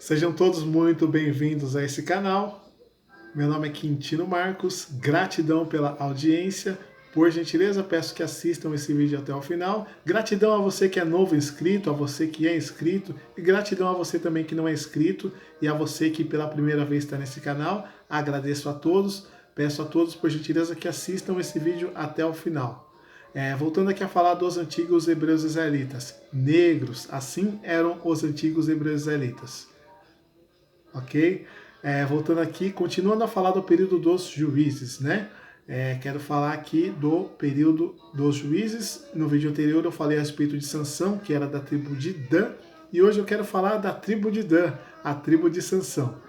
Sejam todos muito bem-vindos a esse canal. Meu nome é Quintino Marcos, gratidão pela audiência. Por gentileza, peço que assistam esse vídeo até o final. Gratidão a você que é novo inscrito, a você que é inscrito, e gratidão a você também que não é inscrito, e a você que pela primeira vez está nesse canal. Agradeço a todos, peço a todos, por gentileza, que assistam esse vídeo até o final. Voltando aqui a falar dos antigos hebreus israelitas. Negros, assim eram os antigos hebreus israelitas. Ok? Voltando aqui, continuando a falar do período dos juízes, né? Quero falar aqui do período dos juízes. No vídeo anterior eu falei a respeito de Sansão, que era da tribo de Dan, e hoje eu quero falar da tribo de Dan, a tribo de Sansão.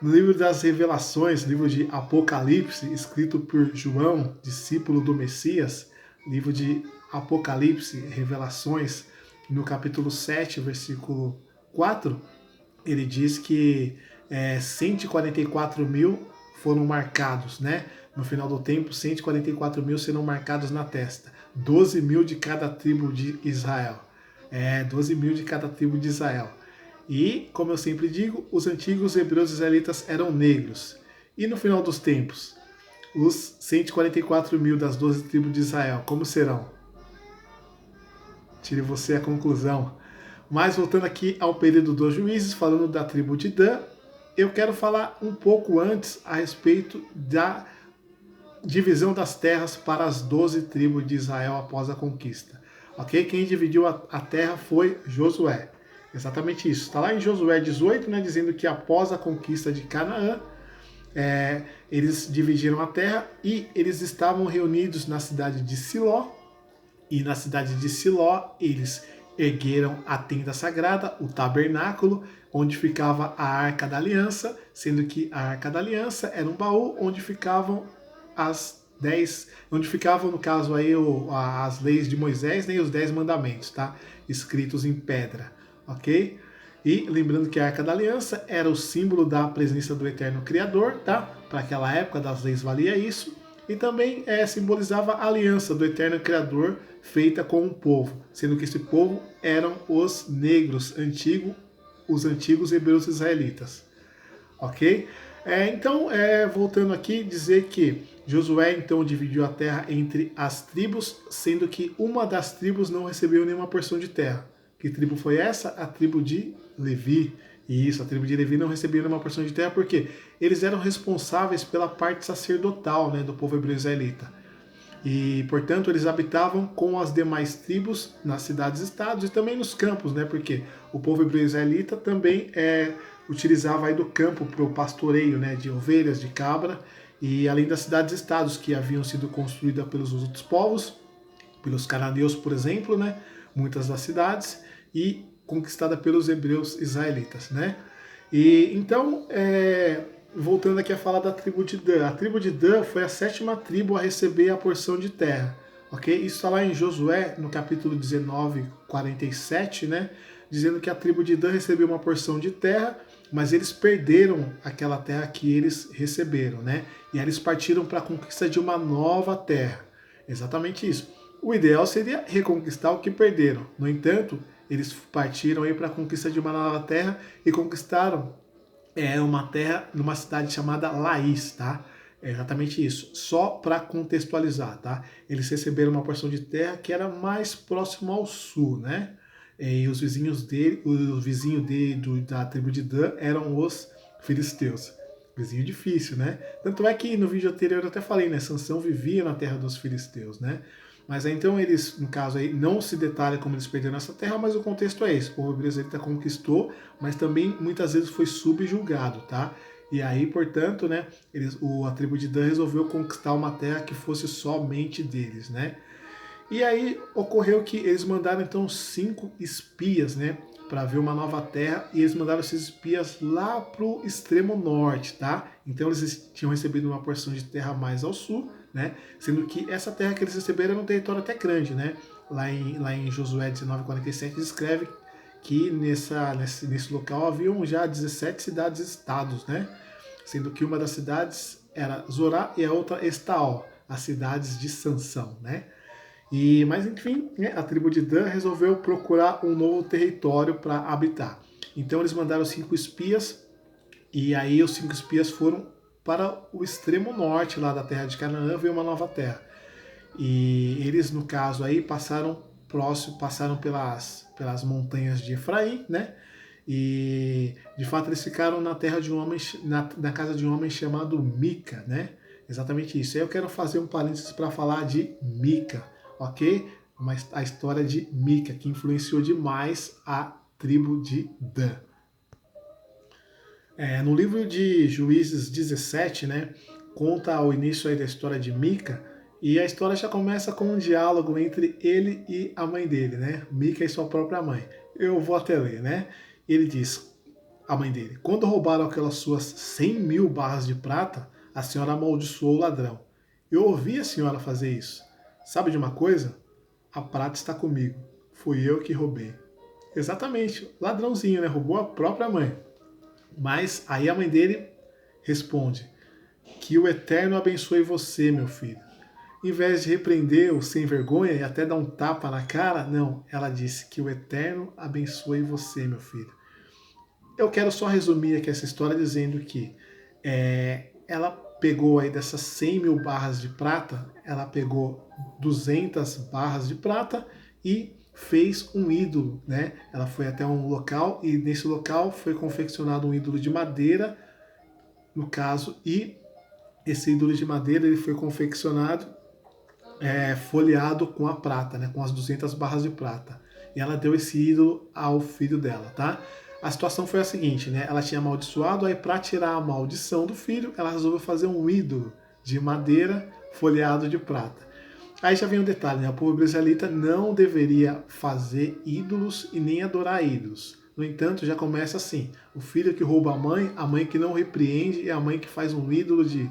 No livro das Revelações, livro de Apocalipse, escrito por João, discípulo do Messias, livro de Apocalipse, Revelações, no capítulo 7, versículo 4, ele diz que 144 mil foram marcados, né? No final do tempo, 144 mil serão marcados na testa. 12 mil de cada tribo de Israel. 12 mil de cada tribo de Israel. E, como eu sempre digo, os antigos hebreus israelitas eram negros. E no final dos tempos, os 144 mil das 12 tribos de Israel, como serão? Tire você a conclusão. Mas voltando aqui ao período dos juízes, falando da tribo de Dan, eu quero falar um pouco antes a respeito da divisão das terras para as 12 tribos de Israel após a conquista. Ok? Quem dividiu a terra foi Josué. Exatamente isso. Está lá em Josué 18, né, dizendo que após a conquista de Canaã, eles dividiram a terra e eles estavam reunidos na cidade de Siló. E na cidade de Siló, eles ergueram a tenda sagrada, o tabernáculo, onde ficava a Arca da Aliança, sendo que a Arca da Aliança era um baú onde ficavam onde ficavam, no caso aí, as leis de Moisés, né, e os 10 mandamentos, tá? Escritos em pedra, ok? E lembrando que a Arca da Aliança era o símbolo da presença do Eterno Criador, tá? Para aquela época das leis valia isso. E também simbolizava a aliança do Eterno Criador feita com o povo, sendo que esse povo eram os negros, os antigos hebreus israelitas. Ok? Então, voltando aqui, dizer que Josué então dividiu a terra entre as tribos, sendo que uma das tribos não recebeu nenhuma porção de terra. Que tribo foi essa? A tribo de Levi. E isso, a tribo de Levi não recebeu nenhuma porção de terra porque eles eram responsáveis pela parte sacerdotal, né, do povo hebreu israelita. E, portanto, eles habitavam com as demais tribos nas cidades-estados e também nos campos, né, porque o povo hebreu israelita também utilizava aí do campo para o pastoreio, né, de ovelhas, de cabra, e além das cidades-estados que haviam sido construídas pelos outros povos, pelos cananeus, por exemplo, né, muitas das cidades, e conquistada pelos hebreus israelitas, né? E então, voltando aqui a falar da tribo de Dan. A tribo de Dan foi a 7ª tribo a receber a porção de terra, ok? Isso está lá em Josué, no capítulo 19, 47, né? Dizendo que a tribo de Dan recebeu uma porção de terra, mas eles perderam aquela terra que eles receberam, né? E aí eles partiram para a conquista de uma nova terra. Exatamente isso. O ideal seria reconquistar o que perderam. No entanto, eles partiram aí para a conquista de uma nova terra e conquistaram uma terra numa cidade chamada Laís, tá? É exatamente isso. Só para contextualizar, tá? Eles receberam uma porção de terra que era mais próximo ao sul, né? E os vizinhos dele, da tribo de Dan eram os filisteus. Vizinho difícil, né? Tanto é que no vídeo anterior eu até falei, né? Sansão vivia na terra dos filisteus, né? Mas aí, então eles, no caso aí, não se detalha como eles perderam essa terra, mas o contexto é esse. O povo israelita conquistou, mas também muitas vezes foi subjugado, tá? E aí, portanto, né, a tribo de Dan resolveu conquistar uma terra que fosse somente deles, né? E aí ocorreu que eles mandaram então 5 espias, né, para ver uma nova terra, e eles mandaram esses espias lá pro extremo norte, tá? Então eles tinham recebido uma porção de terra mais ao sul, né? Sendo que essa terra que eles receberam era um território até grande, né? Lá em Josué 19:47 descreve que nesse local haviam já 17 cidades-estados, né? Sendo que uma das cidades era Zorá e a outra Estaol, as cidades de Sansão, né? Mas enfim, né, a tribo de Dan resolveu procurar um novo território para habitar. Então eles mandaram 5 espias, e aí os 5 espias foram para o extremo norte lá da terra de Canaã, ver uma nova terra. E eles, no caso aí, passaram pelas montanhas de Efraim, né? E de fato eles ficaram na terra de um homem, na casa de um homem chamado Mica, né? Exatamente isso. Aí eu quero fazer um parênteses para falar de Mica, ok? A história de Mica, que influenciou demais a tribo de Dan. No livro de Juízes 17, né, conta o início aí da história de Mica, e a história já começa com um diálogo entre ele e a mãe dele, né? Mica e sua própria mãe. Eu vou até ler, né? Ele diz, a mãe dele, quando roubaram aquelas suas 100.000 barras de prata, a senhora amaldiçoou o ladrão. Eu ouvi a senhora fazer isso. Sabe de uma coisa? A prata está comigo. Fui eu que roubei. Exatamente, ladrãozinho, né? Roubou a própria mãe. Mas aí a mãe dele responde, que o Eterno abençoe você, meu filho. Em vez de repreender-o sem vergonha e até dar um tapa na cara, não, ela disse que o Eterno abençoe você, meu filho. Eu quero só resumir aqui essa história dizendo que ela pegou aí dessas 100.000 barras de prata, ela pegou 200 barras de prata e fez um ídolo, né? Ela foi até um local e nesse local foi confeccionado um ídolo de madeira, no caso, e esse ídolo de madeira ele foi confeccionado folheado com a prata, né? Com as 200 barras de prata. E ela deu esse ídolo ao filho dela, tá? A situação foi a seguinte, né? Ela tinha amaldiçoado, aí para tirar a maldição do filho, ela resolveu fazer um ídolo de madeira folheado de prata. Aí já vem um detalhe, né? O povo israelita não deveria fazer ídolos e nem adorar ídolos. No entanto, já começa assim: o filho que rouba a mãe que não repreende e a mãe que faz um ídolo de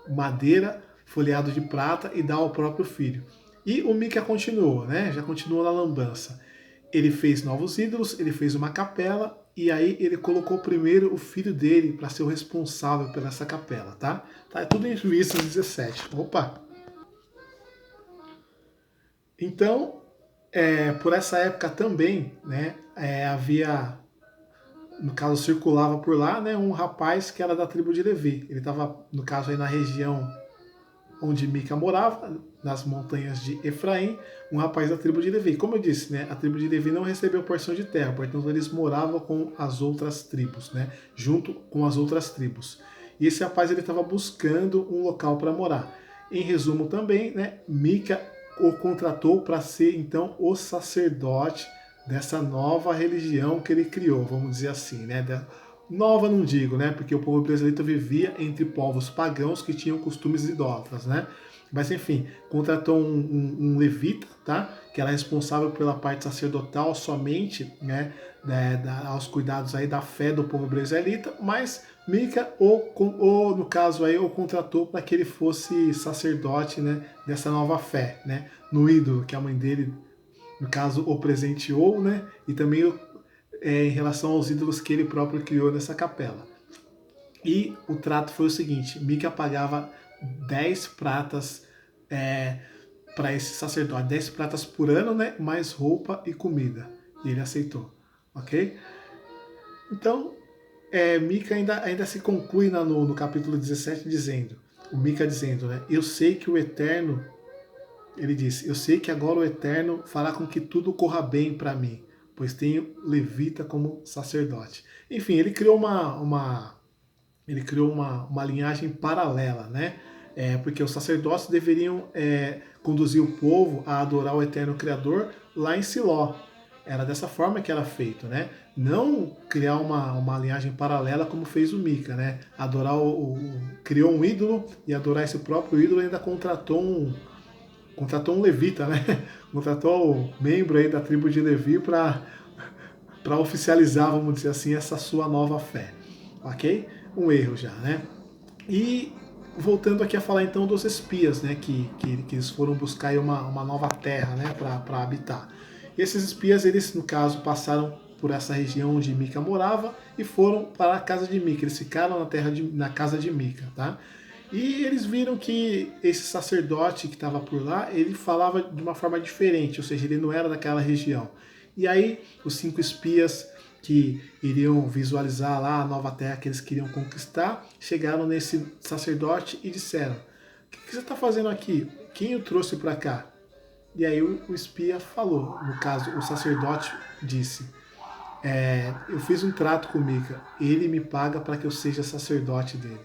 madeira folheado de prata e dá ao próprio filho. E o Mica continuou, né? Já continuou na lambança. Ele fez novos ídolos, ele fez uma capela e aí ele colocou primeiro o filho dele para ser o responsável por essa capela, tá? Tá tudo em Juízes 17. Opa! Então, por essa época também, né, havia, no caso, circulava por lá, né, um rapaz que era da tribo de Levi. Ele estava, no caso, aí na região onde Mica morava, nas montanhas de Efraim, um rapaz da tribo de Levi. Como eu disse, né, a tribo de Levi não recebeu porção de terra, portanto eles moravam com as outras tribos, né, junto com as outras tribos. E esse rapaz ele estava buscando um local para morar. Em resumo também, né, Mica o contratou para ser então o sacerdote dessa nova religião que ele criou, vamos dizer assim, né? Nova não digo, né? Porque o povo brasileiro vivia entre povos pagãos que tinham costumes idólatras, né? Mas enfim, contratou um levita, tá? Que era responsável pela parte sacerdotal somente, né? Aos cuidados aí da fé do povo israelita, mas Mica, ou no caso aí, o contratou para que ele fosse sacerdote, né, dessa nova fé, né, no ídolo que a mãe dele, no caso, o presenteou, né, e também em relação aos ídolos que ele próprio criou nessa capela. E o trato foi o seguinte: Mica pagava 10 pratas para esse sacerdote, 10 pratas por ano, né, mais roupa e comida. E ele aceitou, ok? Então, Mica ainda se conclui no capítulo 17 dizendo, o Mica dizendo, né, eu sei que o Eterno, ele disse, eu sei que agora o Eterno fará com que tudo corra bem para mim, pois tenho levita como sacerdote. Enfim, ele criou uma linhagem paralela, né? Porque os sacerdotes deveriam conduzir o povo a adorar o Eterno Criador lá em Siló. Era dessa forma que era feito, né? Não criar uma linhagem paralela como fez o Mica, né? Adorar criou um ídolo e adorar esse próprio ídolo ainda contratou um levita, né? Contratou o membro aí da tribo de Levi para oficializar, vamos dizer assim, essa sua nova fé, ok? Um erro já, né? E voltando aqui a falar então dos espias, né? Que eles foram buscar aí uma nova terra, né? Para habitar. E esses espias, eles no caso passaram por essa região onde Mica morava e foram para a casa de Mica. Eles ficaram na casa de Mica, tá? E eles viram que esse sacerdote que estava por lá, ele falava de uma forma diferente, ou seja, ele não era daquela região. E aí os 5 espias que iriam visualizar lá a nova terra que eles queriam conquistar, chegaram nesse sacerdote e disseram: o que você está fazendo aqui? Quem o trouxe para cá? E aí o espia falou, no caso, o sacerdote disse: eu fiz um trato com Mica, ele me paga para que eu seja sacerdote dele.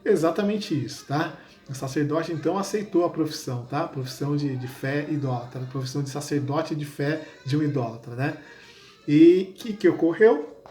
Exatamente isso, tá? O sacerdote então aceitou a profissão, tá? A profissão de fé idólatra, a profissão de sacerdote de fé de um idólatra, né? E o que ocorreu?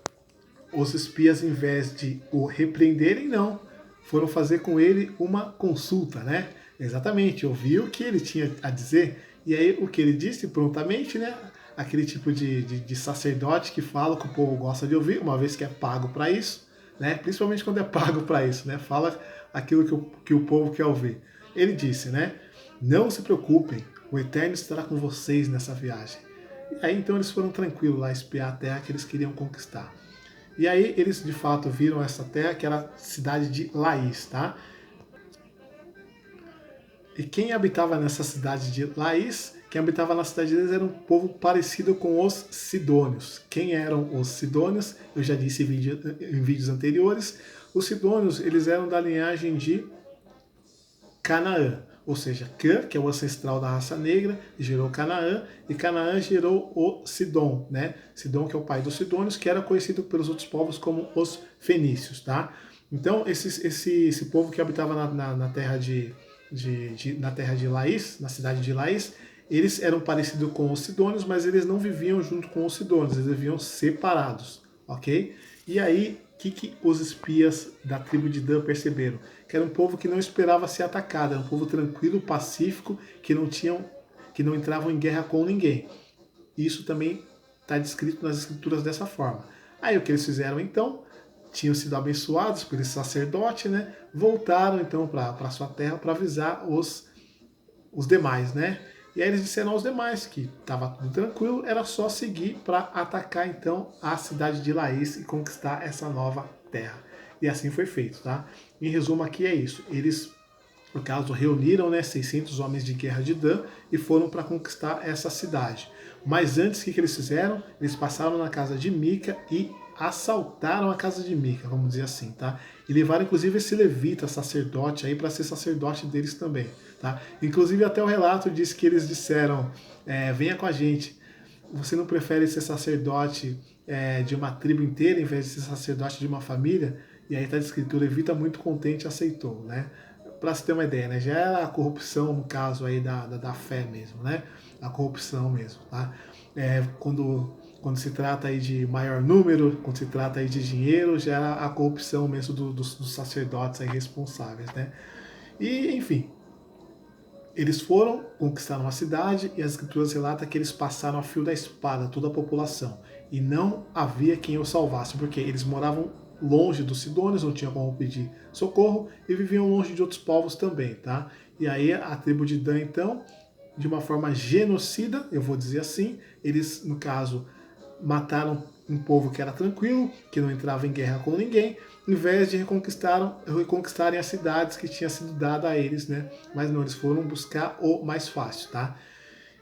Os espias, em vez de o repreenderem, não, foram fazer com ele uma consulta, né? Exatamente, ouviu o que ele tinha a dizer, e aí o que ele disse prontamente, né? Aquele tipo de sacerdote que fala que o povo gosta de ouvir, uma vez que é pago para isso, né? Principalmente quando é pago para isso, né? Fala aquilo que o povo quer ouvir. Ele disse, né? Não se preocupem, o Eterno estará com vocês nessa viagem. E aí então eles foram tranquilos lá espiar a terra que eles queriam conquistar. E aí eles de fato viram essa terra que era a cidade de Laís, tá? E quem habitava nessa cidade de Laís, quem habitava na cidade deles era um povo parecido com os sidônios. Quem eram os sidônios? Eu já disse em vídeos anteriores. Os sidônios, eles eram da linhagem de Canaã, ou seja, Cã, que é o ancestral da raça negra, gerou Canaã, e Canaã gerou o Sidom, né? Sidom, que é o pai dos sidônios, que era conhecido pelos outros povos como os fenícios, tá? Então, esse povo que habitava na terra na terra de Laís, na cidade de Laís, eles eram parecidos com os sidônios, mas eles não viviam junto com os sidônios, eles viviam separados, ok? E aí, o que os espias da tribo de Dan perceberam? Que era um povo que não esperava ser atacado, era um povo tranquilo, pacífico, que não entravam em guerra com ninguém. Isso também está descrito nas escrituras dessa forma. Aí o que eles fizeram então? Tinham sido abençoados por esse sacerdote, né? Voltaram então para sua terra para avisar os demais, né? E aí eles disseram aos demais que estava tudo tranquilo, era só seguir para atacar então a cidade de Laís e conquistar essa nova terra. E assim foi feito, tá? Em resumo aqui é isso. Eles, no caso, reuniram, né, 600 homens de guerra de Dan e foram para conquistar essa cidade. Mas antes, o que eles fizeram? Eles passaram na casa de Mica e assaltaram a casa de Mica, vamos dizer assim, tá? E levaram inclusive esse levita, sacerdote, aí para ser sacerdote deles também, tá? Inclusive até o relato diz que eles disseram: venha com a gente. Você não prefere ser sacerdote de uma tribo inteira em vez de ser sacerdote de uma família? E aí está escrito: o levita muito contente aceitou, né? Para se ter uma ideia, né? Já era a corrupção no caso aí da fé mesmo, né? A corrupção mesmo, tá? Quando se trata aí de maior número, quando se trata aí de dinheiro, já era a corrupção mesmo dos sacerdotes aí responsáveis, né? E, enfim, eles foram, conquistaram a cidade e as escrituras relatam que eles passaram a fio da espada toda a população. E não havia quem os salvasse, porque eles moravam longe dos sidônios, não tinham como pedir socorro e viviam longe de outros povos também, tá? E aí a tribo de Dan, então, de uma forma genocida, eu vou dizer assim, eles, no caso, mataram um povo que era tranquilo, que não entrava em guerra com ninguém, em vez de reconquistarem as cidades que tinha sido dada a eles, né? Mas não, eles foram buscar o mais fácil, tá?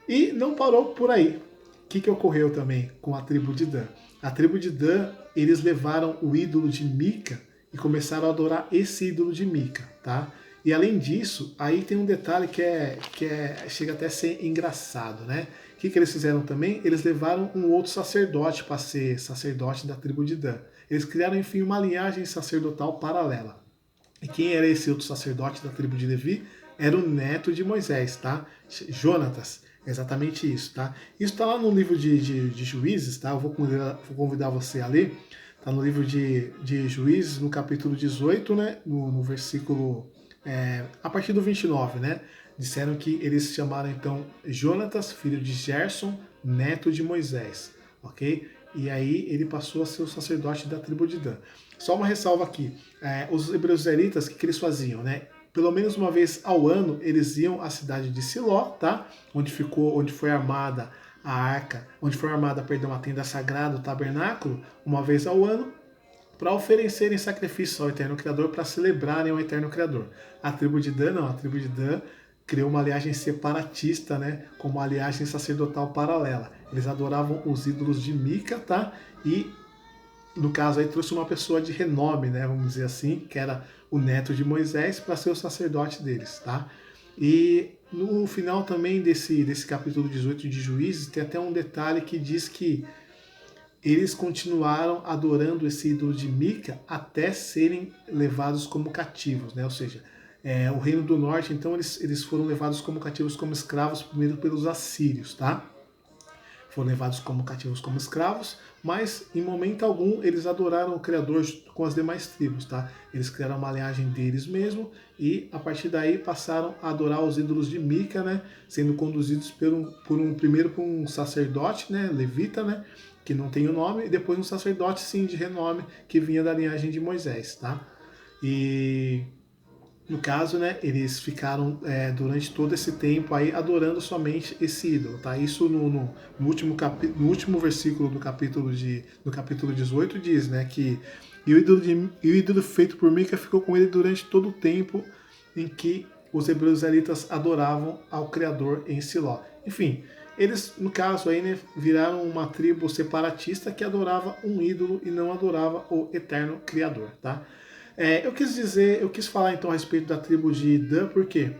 E não parou por aí. O que ocorreu também com a tribo de Dan? A tribo de Dan, eles levaram o ídolo de Mica e começaram a adorar esse ídolo de Mica, tá? E além disso, aí tem um detalhe que chega até a ser engraçado, né? O que eles fizeram também? Eles levaram um outro sacerdote para ser sacerdote da tribo de Dan. Eles criaram, enfim, uma linhagem sacerdotal paralela. E quem era esse outro sacerdote da tribo de Levi? Era o neto de Moisés, tá? Jonatas. Exatamente isso, tá? Isso está lá no livro de Juízes, tá? Eu vou convidar você a ler. Está no livro de Juízes, no capítulo 18, né? No versículo... a partir do 29, né? Disseram que eles chamaram então Jonatas, filho de Gerson, neto de Moisés, ok? E aí ele passou a ser o sacerdote da tribo de Dan. Só uma ressalva aqui, os hebreus israelitas, o que eles faziam, né? Pelo menos uma vez ao ano, eles iam à cidade de Siló, tá? Onde foi armada a arca, perdão, a tenda sagrada, o tabernáculo, uma vez ao ano, para oferecerem sacrifícios ao Eterno Criador, para celebrarem o Eterno Criador. A tribo de Dan, não, a tribo de Dan criou uma linhagem separatista, né, como uma linhagem sacerdotal paralela. Eles adoravam os ídolos de Mica, tá? E no caso aí trouxe uma pessoa de renome, né, vamos dizer assim, que era o neto de Moisés, para ser o sacerdote deles, tá? E no final também desse capítulo 18 de Juízes, tem até um detalhe que diz que eles continuaram adorando esse ídolo de Mica até serem levados como cativos, né? Ou seja, o reino do norte, então eles foram levados como cativos, como escravos, primeiro pelos assírios, tá? Foram levados como cativos, como escravos, mas em momento algum eles adoraram o Criador com as demais tribos, tá? Eles criaram uma linhagem deles mesmo e a partir daí passaram a adorar os ídolos de Mica, né? Sendo conduzidos primeiro por um sacerdote, né? Levita, né? Que não tem o nome, e depois um sacerdote sim de renome que vinha da linhagem de Moisés, tá? E no caso, né, eles ficaram durante todo esse tempo aí adorando somente esse ídolo, tá? Isso no no último versículo do capítulo 18 diz, né, que o ídolo feito por Mica ficou com ele durante todo o tempo em que os hebreus israelitas adoravam ao Criador em Siló. Enfim, eles, no caso aí, né, viraram uma tribo separatista que adorava um ídolo e não adorava o eterno Criador, tá? Eu quis falar então a respeito da tribo de Dan, porque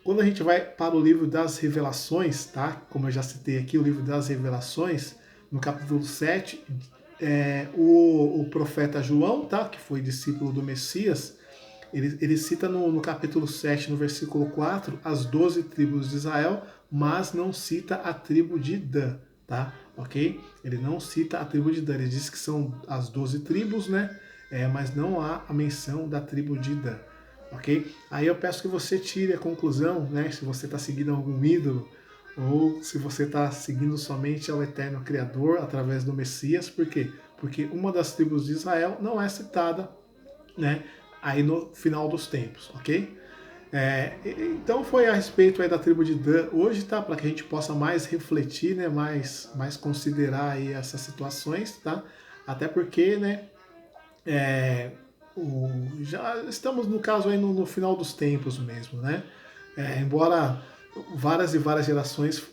quando a gente vai para o livro das Revelações, tá? Como eu já citei aqui, o livro das Revelações, no capítulo 7, o profeta João, tá? Que foi discípulo do Messias, ele cita no capítulo 7, no versículo 4, as 12 tribos de Israel, mas não cita a tribo de Dan, tá? Ok? Ele não cita a tribo de Dan, ele diz que são as 12 tribos, né? Mas não há a menção da tribo de Dan, ok? Aí eu peço que você tire a conclusão, né? Se você está seguindo algum ídolo, ou se você está seguindo somente ao eterno Criador através do Messias, por quê? Porque uma das tribos de Israel não é citada, né, aí no final dos tempos, ok? Então foi a respeito aí da tribo de Dan hoje, tá? Para que a gente possa mais refletir, né, mais considerar aí essas situações, tá? Até porque, né, já estamos no caso aí no final dos tempos mesmo, né? Embora várias e várias gerações,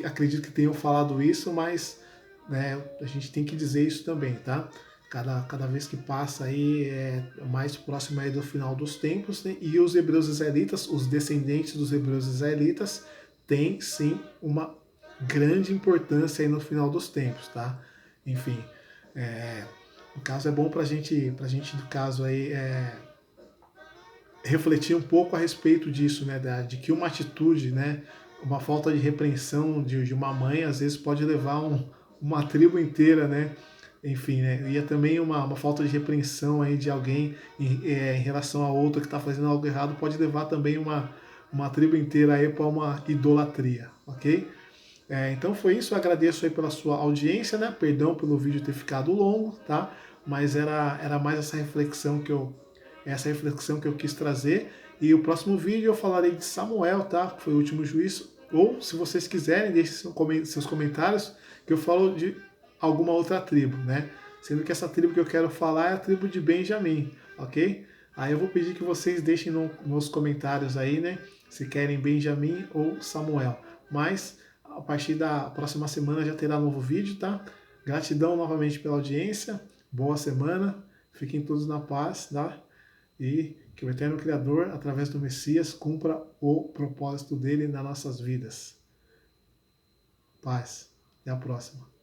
acredito que tenham falado isso, mas né, a gente tem que dizer isso também, tá? Cada vez que passa aí é mais próximo aí do final dos tempos, né? E os hebreus israelitas, os descendentes dos hebreus israelitas, têm sim uma grande importância aí no final dos tempos, tá? Enfim, no caso é bom para gente no caso aí refletir um pouco a respeito disso, né? De que uma atitude, né? Uma falta de repreensão de uma mãe às vezes pode levar uma tribo inteira, né? Enfim, né? E é também uma falta de repreensão aí de alguém em relação a outra que está fazendo algo errado pode levar também uma tribo inteira aí para uma idolatria, ok? Então foi isso, eu agradeço aí pela sua audiência, né? Perdão pelo vídeo ter ficado longo, tá? Mas era mais essa reflexão que eu quis trazer. E o próximo vídeo eu falarei de Samuel, tá? Que foi o último juiz. Ou, se vocês quiserem, deixem seus comentários que eu falo de alguma outra tribo, né? Sendo que essa tribo que eu quero falar é a tribo de Benjamim, ok? Aí eu vou pedir que vocês deixem nos comentários aí, né? Se querem Benjamim ou Samuel. Mas a partir da próxima semana já terá novo vídeo, tá? Gratidão novamente pela audiência. Boa semana. Fiquem todos na paz, tá? E que o Eterno Criador, através do Messias, cumpra o propósito dele nas nossas vidas. Paz. Até a próxima.